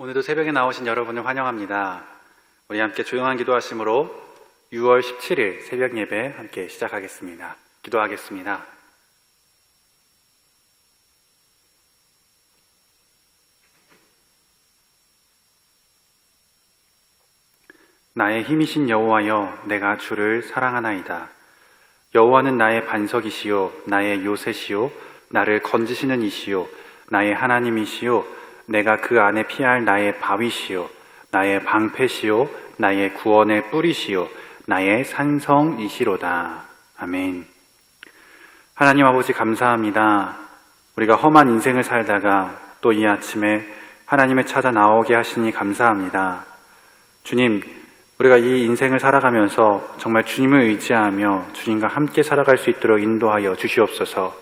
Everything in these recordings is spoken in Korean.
오늘도 새벽에 나오신 여러분을 환영합니다. 우리 함께 조용한 기도하심으로 6월 17일 새벽 예배 함께 시작하겠습니다. 기도하겠습니다. 나의 힘이신 여호와여, 내가 주를 사랑하나이다. 여호와는 나의 반석이시요 나의 요새시요 나를 건지시는 이시요 나의 하나님이시요 내가 그 안에 피할 나의 바위시요 나의 방패시요 나의 구원의 뿌리시요 나의 산성이시로다. 아멘. 하나님 아버지 감사합니다. 우리가 험한 인생을 살다가 또 이 아침에 하나님을 찾아 나오게 하시니 감사합니다. 주님, 우리가 이 인생을 살아가면서 정말 주님을 의지하며 주님과 함께 살아갈 수 있도록 인도하여 주시옵소서.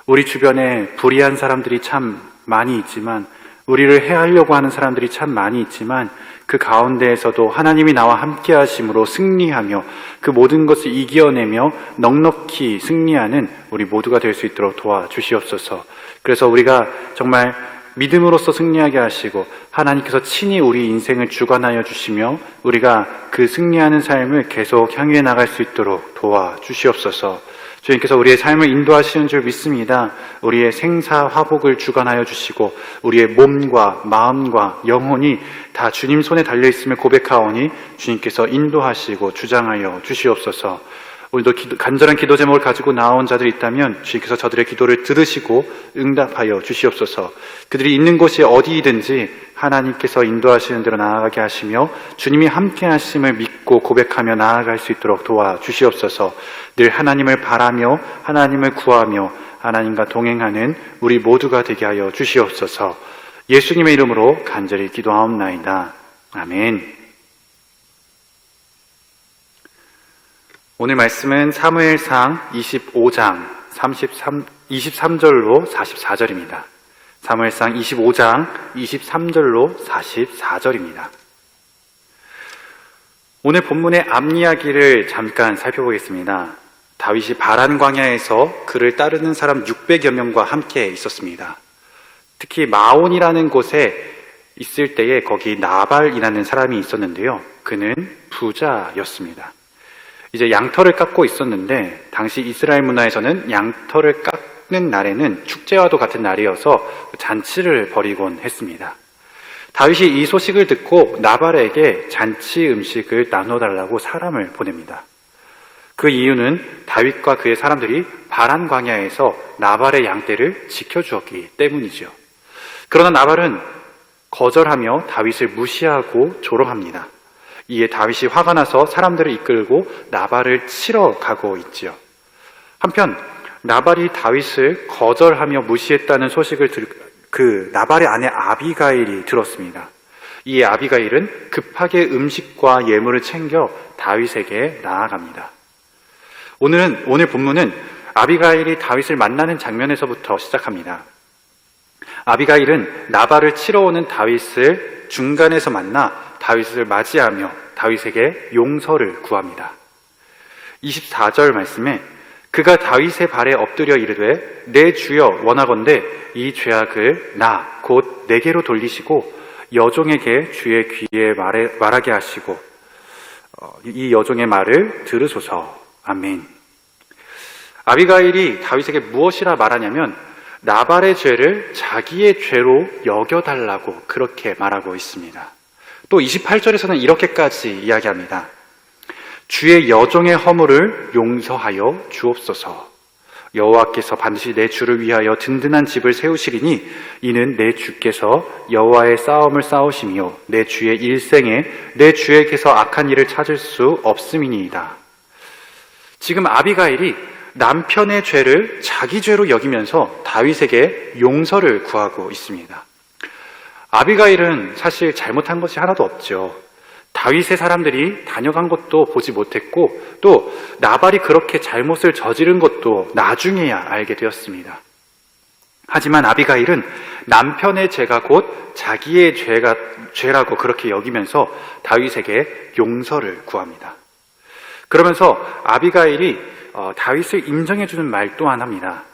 우리 주변에 불의한 사람들이 참 많이 있지만, 우리를 해하려고 하는 사람들이 참 많이 있지만, 그 가운데에서도 하나님이 나와 함께 하심으로 승리하며 그 모든 것을 이겨내며 넉넉히 승리하는 우리 모두가 될 수 있도록 도와주시옵소서. 그래서 우리가 정말 믿음으로써 승리하게 하시고 하나님께서 친히 우리 인생을 주관하여 주시며 우리가 그 승리하는 삶을 계속 향유해 나갈 수 있도록 도와주시옵소서. 주님께서 우리의 삶을 인도하시는 줄 믿습니다. 우리의 생사화복을 주관하여 주시고 우리의 몸과 마음과 영혼이 다 주님 손에 달려있음을 고백하오니 주님께서 인도하시고 주장하여 주시옵소서. 오늘도 간절한 기도 제목을 가지고 나온 자들이 있다면 주님께서 저들의 기도를 들으시고 응답하여 주시옵소서. 그들이 있는 곳이 어디이든지 하나님께서 인도하시는 대로 나아가게 하시며 주님이 함께 하심을 믿고 고백하며 나아갈 수 있도록 도와주시옵소서. 늘 하나님을 바라며 하나님을 구하며 하나님과 동행하는 우리 모두가 되게 하여 주시옵소서. 예수님의 이름으로 간절히 기도하옵나이다. 아멘. 오늘 말씀은 사무엘상 25장 23절로 44절입니다. 사무엘상 25장 23절로 44절입니다. 오늘 본문의 앞이야기를 잠깐 살펴보겠습니다. 다윗이 바란 광야에서 그를 따르는 사람 600여 명과 함께 있었습니다. 특히 마온이라는 곳에 있을 때에 거기 나발이라는 사람이 있었는데요. 그는 부자였습니다. 이제 양털을 깎고 있었는데 당시 이스라엘 문화에서는 양털을 깎는 날에는 축제와도 같은 날이어서 잔치를 벌이곤 했습니다. 다윗이 이 소식을 듣고 나발에게 잔치 음식을 나눠달라고 사람을 보냅니다. 그 이유는 다윗과 그의 사람들이 바란 광야에서 나발의 양떼를 지켜주었기 때문이죠. 그러나 나발은 거절하며 다윗을 무시하고 조롱합니다. 이에 다윗이 화가 나서 사람들을 이끌고 나발을 치러 가고 있지요. 한편 나발이 다윗을 거절하며 무시했다는 소식을 그 나발의 아내 아비가일이 들었습니다. 이 아비가일은 급하게 음식과 예물을 챙겨 다윗에게 나아갑니다. 오늘 본문은 아비가일이 다윗을 만나는 장면에서부터 시작합니다. 아비가일은 나발을 치러 오는 다윗을 중간에서 만나 다윗을 맞이하며 다윗에게 용서를 구합니다. 24절 말씀에 그가 다윗의 발에 엎드려 이르되 내 주여 원하건대 이 죄악을 나 곧 내게로 돌리시고 여종에게 주의 귀에 말하게 하시고 이 여종의 말을 들으소서. 아멘. 아비가일이 다윗에게 무엇이라 말하냐면 나발의 죄를 자기의 죄로 여겨달라고 그렇게 말하고 있습니다. 또 28절에서는 이렇게까지 이야기합니다. 주의 여종의 허물을 용서하여 주옵소서. 여호와께서 반드시 내 주를 위하여 든든한 집을 세우시리니 이는 내 주께서 여호와의 싸움을 싸우시며 내 주의 일생에 내 주에게서 악한 일을 찾을 수 없음이니이다. 지금 아비가일이 남편의 죄를 자기 죄로 여기면서 다윗에게 용서를 구하고 있습니다. 아비가일은 사실 잘못한 것이 하나도 없죠. 다윗의 사람들이 다녀간 것도 보지 못했고 또 나발이 그렇게 잘못을 저지른 것도 나중에야 알게 되었습니다. 하지만 아비가일은 남편의 죄가 곧 자기의 죄라고 그렇게 여기면서 다윗에게 용서를 구합니다. 그러면서 아비가일이 다윗을 인정해주는 말 또한 합니다.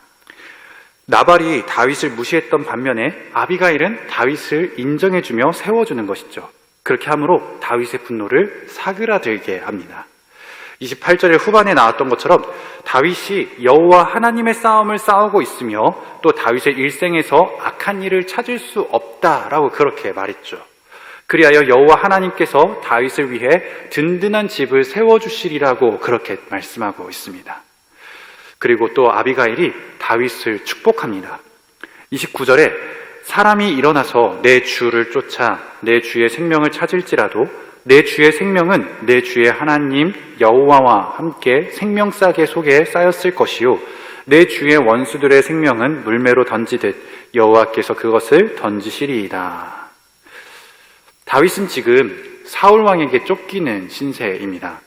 나발이 다윗을 무시했던 반면에 아비가일은 다윗을 인정해주며 세워주는 것이죠. 그렇게 함으로 다윗의 분노를 사그라들게 합니다. 28절의 후반에 나왔던 것처럼 다윗이 여호와 하나님의 싸움을 싸우고 있으며 또 다윗의 일생에서 악한 일을 찾을 수 없다라고 그렇게 말했죠. 그리하여 여호와 하나님께서 다윗을 위해 든든한 집을 세워주시리라고 그렇게 말씀하고 있습니다. 그리고 또 아비가일이 다윗을 축복합니다. 29절에 사람이 일어나서 내 주를 쫓아 내 주의 생명을 찾을지라도 내 주의 생명은 내 주의 하나님 여호와와 함께 생명싸개 속에 쌓였을 것이요 내 주의 원수들의 생명은 물매로 던지듯 여호와께서 그것을 던지시리이다. 다윗은 지금 사울 왕에게 쫓기는 신세입니다.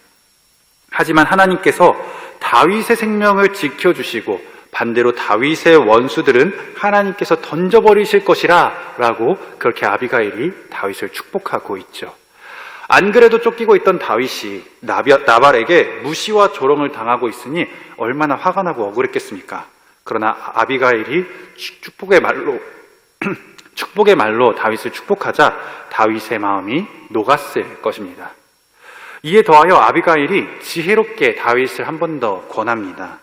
하지만 하나님께서 다윗의 생명을 지켜주시고 반대로 다윗의 원수들은 하나님께서 던져버리실 것이라 라고 그렇게 아비가일이 다윗을 축복하고 있죠. 안 그래도 쫓기고 있던 다윗이 나발에게 무시와 조롱을 당하고 있으니 얼마나 화가 나고 억울했겠습니까? 그러나 아비가일이 축복의 말로 다윗을 축복하자 다윗의 마음이 녹았을 것입니다. 이에 더하여 아비가일이 지혜롭게 다윗을 한 번 더 권합니다.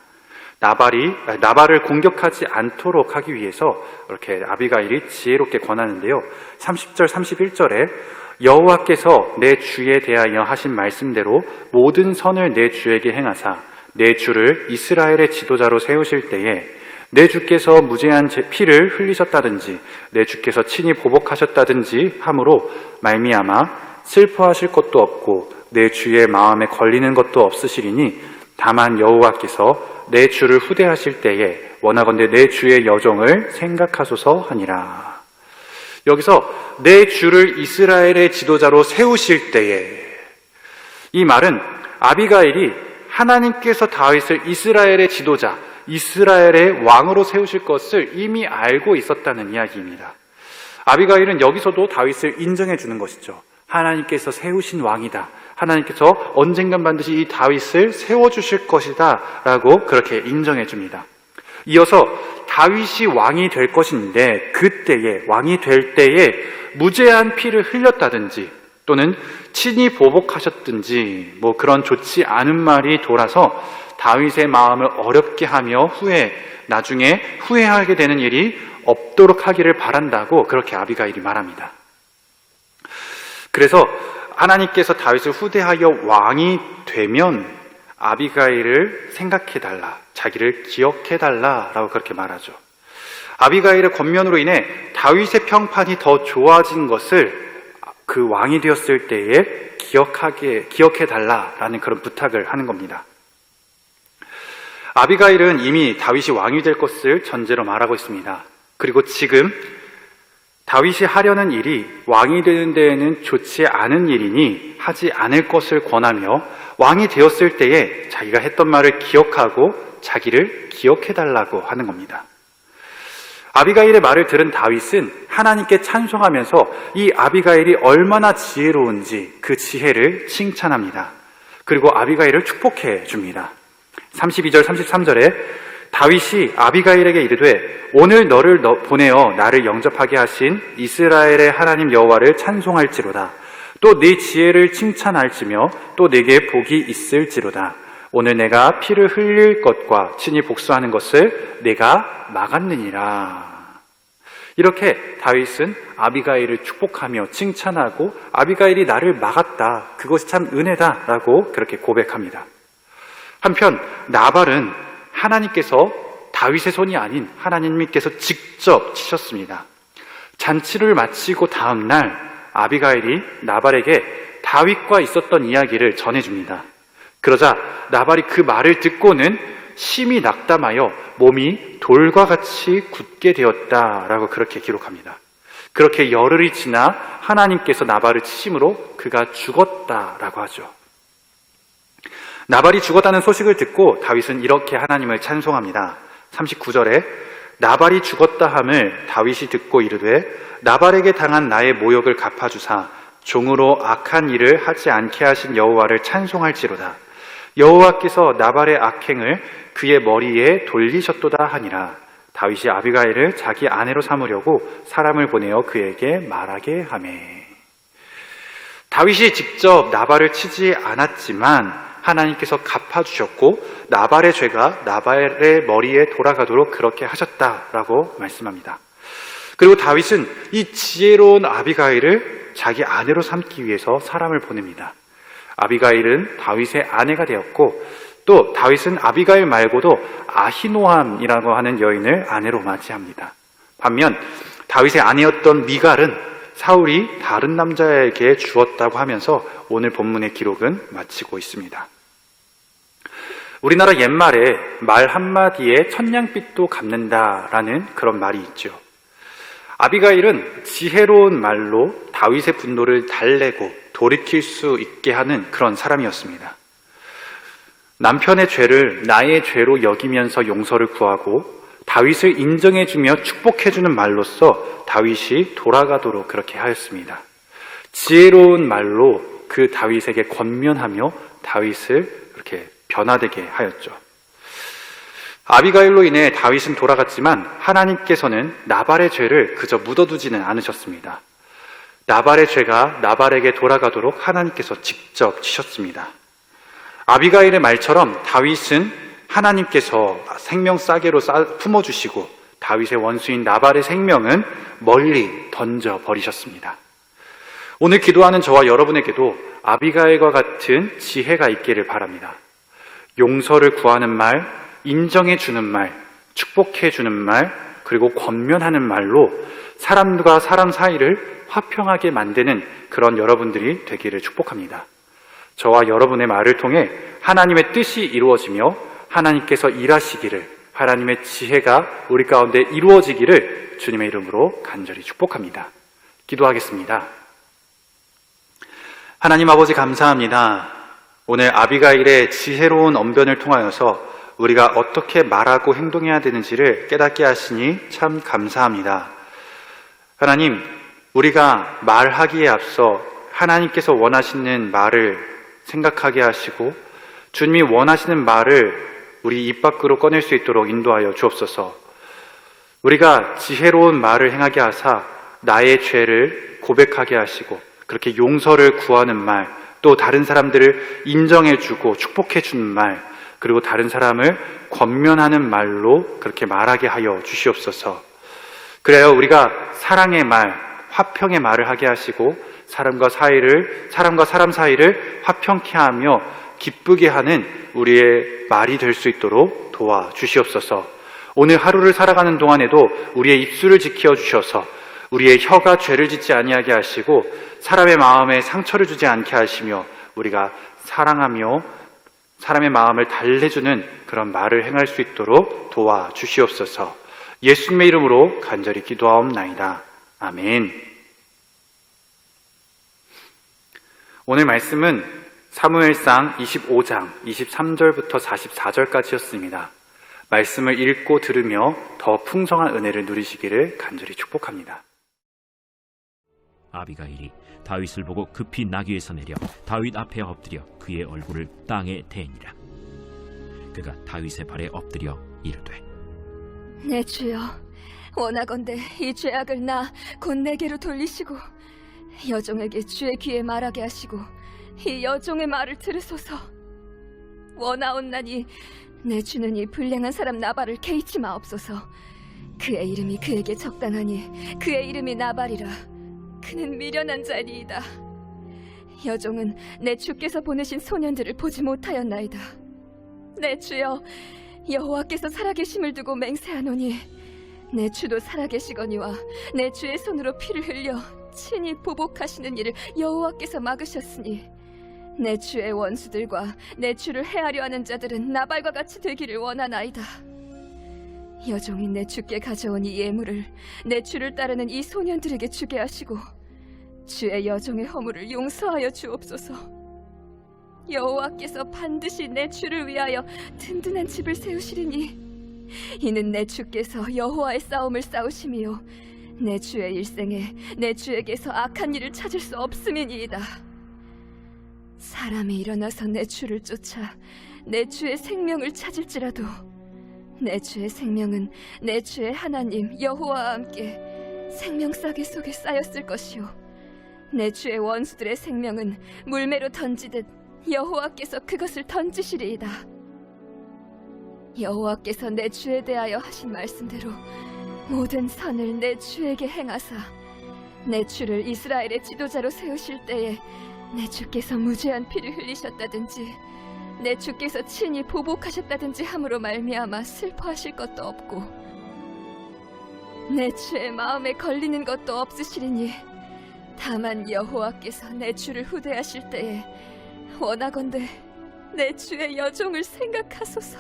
나발을 공격하지 않도록 하기 위해서 이렇게 아비가일이 지혜롭게 권하는데요. 30절, 31절에 여호와께서 내 주에 대하여 하신 말씀대로 모든 선을 내 주에게 행하사 내 주를 이스라엘의 지도자로 세우실 때에 내 주께서 무죄한 피를 흘리셨다든지 내 주께서 친히 보복하셨다든지 함으로 말미암아 슬퍼하실 것도 없고 내 주의 마음에 걸리는 것도 없으시리니 다만 여호와께서 내 주를 후대하실 때에 원하건대 내 주의 여종을 생각하소서 하니라. 여기서 내 주를 이스라엘의 지도자로 세우실 때에, 이 말은 아비가일이 하나님께서 다윗을 이스라엘의 지도자, 이스라엘의 왕으로 세우실 것을 이미 알고 있었다는 이야기입니다. 아비가일은 여기서도 다윗을 인정해 주는 것이죠. 하나님께서 세우신 왕이다. 하나님께서 언젠간 반드시 이 다윗을 세워주실 것이다 라고 그렇게 인정해 줍니다. 이어서 다윗이 왕이 될 것인데 그때에, 왕이 될 때에 무죄한 피를 흘렸다든지 또는 친히 보복하셨든지 뭐 그런 좋지 않은 말이 돌아서 다윗의 마음을 어렵게 하며 나중에 후회하게 되는 일이 없도록 하기를 바란다고 그렇게 아비가일이 말합니다. 그래서 하나님께서 다윗을 후대하여 왕이 되면 아비가일을 생각해달라, 자기를 기억해달라 라고 그렇게 말하죠. 아비가일의 권면으로 인해 다윗의 평판이 더 좋아진 것을 그 왕이 되었을 때에 기억해달라라는 그런 부탁을 하는 겁니다. 아비가일은 이미 다윗이 왕이 될 것을 전제로 말하고 있습니다. 그리고 지금 다윗이 하려는 일이 왕이 되는 데에는 좋지 않은 일이니 하지 않을 것을 권하며 왕이 되었을 때에 자기가 했던 말을 기억하고 자기를 기억해달라고 하는 겁니다. 아비가일의 말을 들은 다윗은 하나님께 찬송하면서 이 아비가일이 얼마나 지혜로운지 그 지혜를 칭찬합니다. 그리고 아비가일을 축복해 줍니다. 32절, 33절에 다윗이 아비가일에게 이르되 오늘 너를 보내어 나를 영접하게 하신 이스라엘의 하나님 여호와를 찬송할지로다. 또 네 지혜를 칭찬할지며 또 네게 복이 있을지로다. 오늘 내가 피를 흘릴 것과 친히 복수하는 것을 내가 막았느니라. 이렇게 다윗은 아비가일을 축복하며 칭찬하고 아비가일이 나를 막았다. 그것이 참 은혜다. 라고 그렇게 고백합니다. 한편 나발은 하나님께서 다윗의 손이 아닌 하나님께서 직접 치셨습니다. 잔치를 마치고 다음 날 아비가일이 나발에게 다윗과 있었던 이야기를 전해줍니다. 그러자 나발이 그 말을 듣고는 심히 낙담하여 몸이 돌과 같이 굳게 되었다라고 그렇게 기록합니다. 그렇게 열흘이 지나 하나님께서 나발을 치심으로 그가 죽었다라고 하죠. 나발이 죽었다는 소식을 듣고 다윗은 이렇게 하나님을 찬송합니다. 39절에 나발이 죽었다 함을 다윗이 듣고 이르되 나발에게 당한 나의 모욕을 갚아주사 종으로 악한 일을 하지 않게 하신 여호와를 찬송할지로다. 여호와께서 나발의 악행을 그의 머리에 돌리셨도다 하니라. 다윗이 아비가일을 자기 아내로 삼으려고 사람을 보내어 그에게 말하게 하매. 다윗이 직접 나발을 치지 않았지만 하나님께서 갚아주셨고 나발의 죄가 나발의 머리에 돌아가도록 그렇게 하셨다라고 말씀합니다. 그리고 다윗은 이 지혜로운 아비가일을 자기 아내로 삼기 위해서 사람을 보냅니다. 아비가일은 다윗의 아내가 되었고 또 다윗은 아비가일 말고도 아히노함이라고 하는 여인을 아내로 맞이합니다. 반면 다윗의 아내였던 미갈은 사울이 다른 남자에게 주었다고 하면서 오늘 본문의 기록은 마치고 있습니다. 우리나라 옛말에 말 한마디에 천냥빚도 갚는다라는 그런 말이 있죠. 아비가일은 지혜로운 말로 다윗의 분노를 달래고 돌이킬 수 있게 하는 그런 사람이었습니다. 남편의 죄를 나의 죄로 여기면서 용서를 구하고 다윗을 인정해주며 축복해주는 말로써 다윗이 돌아가도록 그렇게 하였습니다. 지혜로운 말로 그 다윗에게 권면하며 다윗을 그렇게 변화되게 하였죠. 아비가일로 인해 다윗은 돌아갔지만 하나님께서는 나발의 죄를 그저 묻어두지는 않으셨습니다. 나발의 죄가 나발에게 돌아가도록 하나님께서 직접 치셨습니다. 아비가일의 말처럼 다윗은 하나님께서 생명 싸개로 품어주시고 다윗의 원수인 나발의 생명은 멀리 던져버리셨습니다. 오늘 기도하는 저와 여러분에게도 아비가일과 같은 지혜가 있기를 바랍니다. 용서를 구하는 말, 인정해주는 말, 축복해주는 말, 그리고 권면하는 말로 사람과 사람 사이를 화평하게 만드는 그런 여러분들이 되기를 축복합니다. 저와 여러분의 말을 통해 하나님의 뜻이 이루어지며 하나님께서 일하시기를, 하나님의 지혜가 우리 가운데 이루어지기를 주님의 이름으로 간절히 축복합니다. 기도하겠습니다. 하나님 아버지 감사합니다. 오늘 아비가일의 지혜로운 언변을 통하여서 우리가 어떻게 말하고 행동해야 되는지를 깨닫게 하시니 참 감사합니다. 하나님, 우리가 말하기에 앞서 하나님께서 원하시는 말을 생각하게 하시고 주님이 원하시는 말을 우리 입 밖으로 꺼낼 수 있도록 인도하여 주옵소서. 우리가 지혜로운 말을 행하게 하사 나의 죄를 고백하게 하시고 그렇게 용서를 구하는 말, 또 다른 사람들을 인정해주고 축복해주는 말, 그리고 다른 사람을 권면하는 말로 그렇게 말하게 하여 주시옵소서. 그래요, 우리가 사랑의 말, 화평의 말을 하게 하시고 사람과 사람 사이를 화평케 하며 기쁘게 하는 우리의 말이 될 수 있도록 도와주시옵소서. 오늘 하루를 살아가는 동안에도 우리의 입술을 지켜주셔서 우리의 혀가 죄를 짓지 아니하게 하시고 사람의 마음에 상처를 주지 않게 하시며 우리가 사랑하며 사람의 마음을 달래주는 그런 말을 행할 수 있도록 도와주시옵소서. 예수님의 이름으로 간절히 기도하옵나이다. 아멘. 오늘 말씀은 사무엘상 25장 23절부터 44절까지였습니다. 말씀을 읽고 들으며 더 풍성한 은혜를 누리시기를 간절히 축복합니다. 아비가일이 다윗을 보고 급히 나귀에서 내려 다윗 앞에 엎드려 그의 얼굴을 땅에 대니라. 그가 다윗의 발에 엎드려 이르되, 내 주여, 원하건대 이 죄악을 나 곧 내게로 돌리시고 여종에게 주의 귀에 말하게 하시고 이 여종의 말을 들으소서. 원하옵나니 내 주는 이 불량한 사람 나발을 개의치 마옵소서. 그의 이름이 그에게 적당하니 그의 이름이 나발이라. 그는 미련한 자니이다. 여종은 내 주께서 보내신 소년들을 보지 못하였나이다. 내 주여, 여호와께서 살아계심을 두고 맹세하노니 내 주도 살아계시거니와 내 주의 손으로 피를 흘려 친히 보복하시는 일을 여호와께서 막으셨으니 내 주의 원수들과 내 주를 해하려 하는 자들은 나발과 같이 되기를 원하나이다. 여종이 내 주께 가져온 이 예물을 내 주를 따르는 이 소년들에게 주게 하시고 주의 여종의 허물을 용서하여 주옵소서. 여호와께서 반드시 내 주를 위하여 든든한 집을 세우시리니 이는 내 주께서 여호와의 싸움을 싸우심이요 내 주의 일생에 내 주에게서 악한 일을 찾을 수 없음이니이다. 사람이 일어나서 내 주를 쫓아 내 주의 생명을 찾을지라도 내 주의 생명은 내 주의 하나님 여호와와 함께 생명싸개 속에 쌓였을 것이요 내 주의 원수들의 생명은 물매로 던지듯 여호와께서 그것을 던지시리이다. 여호와께서 내 주에 대하여 하신 말씀대로 모든 선을 내 주에게 행하사 내 주를 이스라엘의 지도자로 세우실 때에 내 주께서 무죄한 피를 흘리셨다든지 내 주께서 친히 보복하셨다든지 함으로 말미암아 슬퍼하실 것도 없고 내 주의 마음에 걸리는 것도 없으시리니 다만 여호와께서 내 주를 후대하실 때에 원하건대 내 주의 여종을 생각하소서.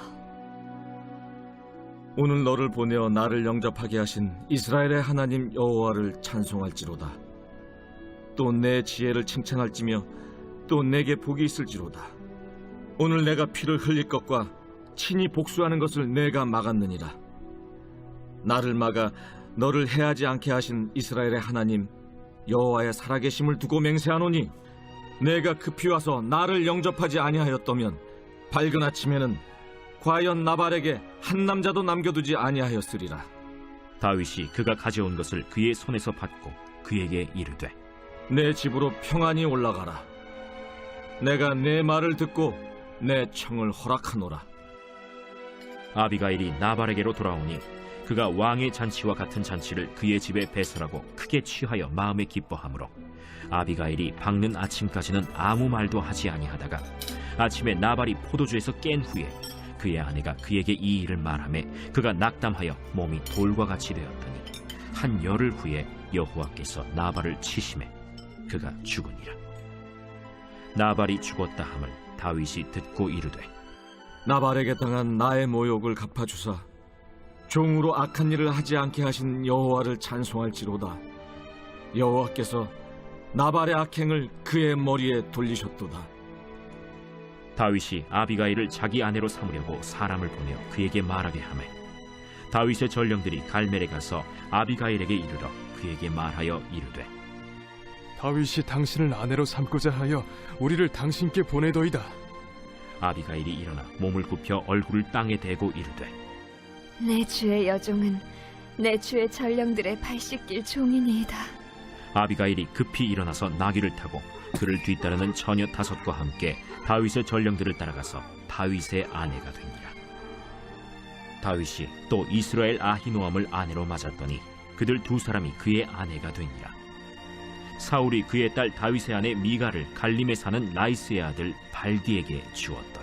오늘 너를 보내어 나를 영접하게 하신 이스라엘의 하나님 여호와를 찬송할지로다. 또 내 지혜를 칭찬할지며 또 내게 복이 있을지로다. 오늘 내가 피를 흘릴 것과 친히 복수하는 것을 내가 막았느니라. 나를 막아 너를 해하지 않게 하신 이스라엘의 하나님 여호와의 살아계심을 두고 맹세하노니 내가 급히 와서 나를 영접하지 아니하였더면 밝은 아침에는 과연 나발에게 한 남자도 남겨두지 아니하였으리라. 다윗이 그가 가져온 것을 그의 손에서 받고 그에게 이르되 내 집으로 평안히 올라가라. 내가 내 말을 듣고 내 청을 허락하노라. 아비가일이 나발에게로 돌아오니 그가 왕의 잔치와 같은 잔치를 그의 집에 배설하고 크게 취하여 마음에 기뻐하므로 아비가일이 밝는 아침까지는 아무 말도 하지 아니하다가 아침에 나발이 포도주에서 깬 후에 그의 아내가 그에게 이 일을 말하매 그가 낙담하여 몸이 돌과 같이 되었더니 한 열흘 후에 여호와께서 나발을 치심해 그가 죽으니라. 나발이 죽었다 함을 다윗이 듣고 이르되 나발에게 당한 나의 모욕을 갚아주사 종으로 악한 일을 하지 않게 하신 여호와를 찬송할지로다. 여호와께서 나발의 악행을 그의 머리에 돌리셨도다. 다윗이 아비가일을 자기 아내로 삼으려고 사람을 보내어 그에게 말하게 하매 다윗의 전령들이 갈멜에 가서 아비가일에게 이르러 그에게 말하여 이르되 다윗이 당신을 아내로 삼고자 하여 우리를 당신께 보내더이다. 아비가일이 일어나 몸을 굽혀 얼굴을 땅에 대고 이르되 내 주의 여종은 내 주의 전령들의 발 씻길 종이니이다. 아비가일이 급히 일어나서 나귀를 타고 그를 뒤따르는 처녀 5과 함께 다윗의 전령들을 따라가서 다윗의 아내가 되니라. 다윗이 또 이스라엘 아히노암을 아내로 맞았더니 그들 2사람이 그의 아내가 되니라. 사울이 그의 딸 다윗의 아내 미가를 갈림에 사는 라이스의 아들 발디에게 주었더라.